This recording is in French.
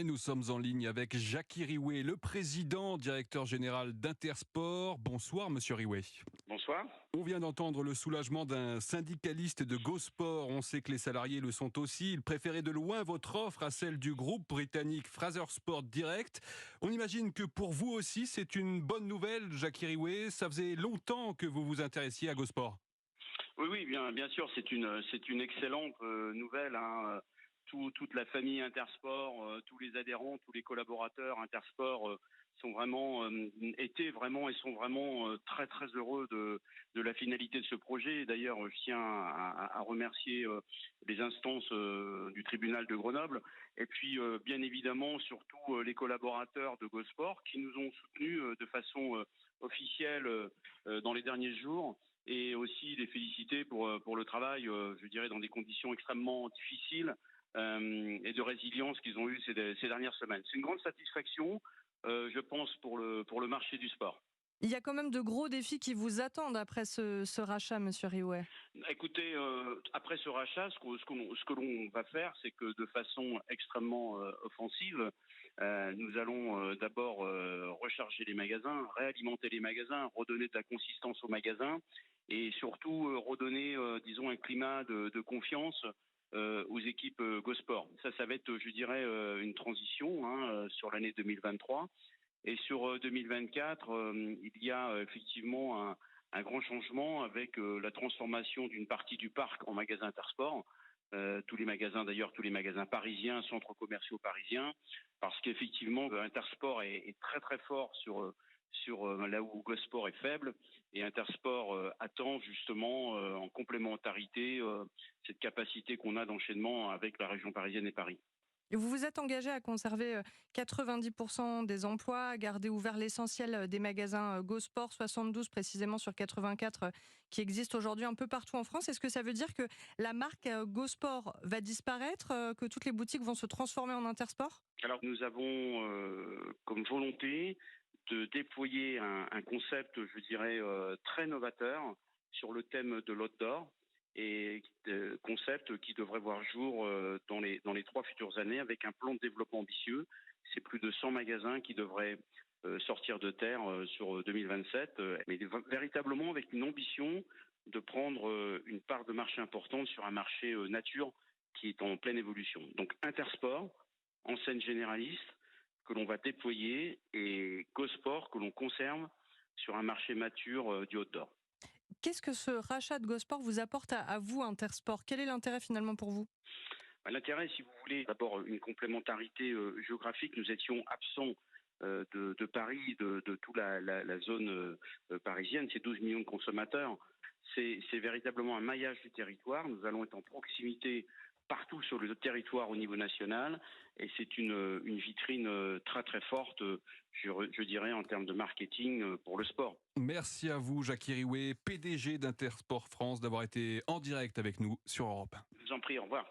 Et nous sommes en ligne avec Jacky Riouet, le président, directeur général d'Intersport. Bonsoir, monsieur Riouet. Bonsoir. On vient d'entendre le soulagement d'un syndicaliste de GoSport. On sait que les salariés le sont aussi. Ils préféraient de loin votre offre à celle du groupe britannique Fraser Sport Direct. On imagine que pour vous aussi, c'est une bonne nouvelle, Jacky Riouet. Ça faisait longtemps que vous vous intéressiez à GoSport. Oui, bien sûr, c'est une excellente nouvelle. Toute la famille Intersport, tous les adhérents, tous les collaborateurs Intersport étaient vraiment et sont vraiment très très heureux de la finalité de ce projet. D'ailleurs, je tiens à remercier les instances du tribunal de Grenoble et puis bien évidemment surtout les collaborateurs de GoSport qui nous ont soutenus de façon officielle dans les derniers jours. Et aussi les féliciter pour le travail, je dirais, dans des conditions extrêmement difficiles et de résilience qu'ils ont eues ces dernières semaines. C'est une grande satisfaction, je pense, pour le marché du sport. Il y a quand même de gros défis qui vous attendent après ce rachat, monsieur Riouet. Écoutez, après ce rachat, ce que l'on va faire, c'est que de façon extrêmement offensive, nous allons d'abord recharger les magasins, réalimenter les magasins, redonner de la consistance aux magasins et surtout redonner, disons, un climat de confiance aux équipes GoSport. Ça va être, je dirais, une transition sur l'année 2023. Et sur 2024, il y a effectivement un grand changement avec la transformation d'une partie du parc en magasin Intersport. Tous les magasins parisiens, centres commerciaux parisiens, parce qu'effectivement, Intersport est très très fort sur là où GoSport est faible, et Intersport attend justement en complémentarité cette capacité qu'on a d'enchaînement avec la région parisienne et Paris. Vous vous êtes engagé à conserver 90% des emplois, à garder ouvert l'essentiel des magasins GoSport, 72 précisément sur 84 qui existent aujourd'hui un peu partout en France. Est-ce que ça veut dire que la marque GoSport va disparaître, que toutes les boutiques vont se transformer en Intersport ? Alors nous avons comme volonté de déployer un concept, je dirais, très novateur sur le thème de l'outdoor, et concept qui devrait voir jour dans les 3 futures années avec un plan de développement ambitieux. C'est plus de 100 magasins qui devraient sortir de terre sur 2027, mais véritablement avec une ambition de prendre une part de marché importante sur un marché nature qui est en pleine évolution. Donc Intersport, enseigne généraliste, que l'on va déployer, et GoSport que l'on conserve sur un marché mature du outdoor. Qu'est-ce que ce rachat de GoSport vous apporte à vous, Intersport ? Quel est l'intérêt finalement pour vous ? L'intérêt, si vous voulez, d'abord une complémentarité géographique. Nous étions absents de Paris, de toute la zone parisienne, c'est 12 millions de consommateurs. C'est véritablement un maillage du territoire. Nous allons être en proximité partout sur le territoire au niveau national, et c'est une vitrine très très forte, je dirais, en termes de marketing pour le sport. Merci à vous, Jacky Riouet, PDG d'Intersport France, d'avoir été en direct avec nous sur Europe 1. Je vous en prie, au revoir.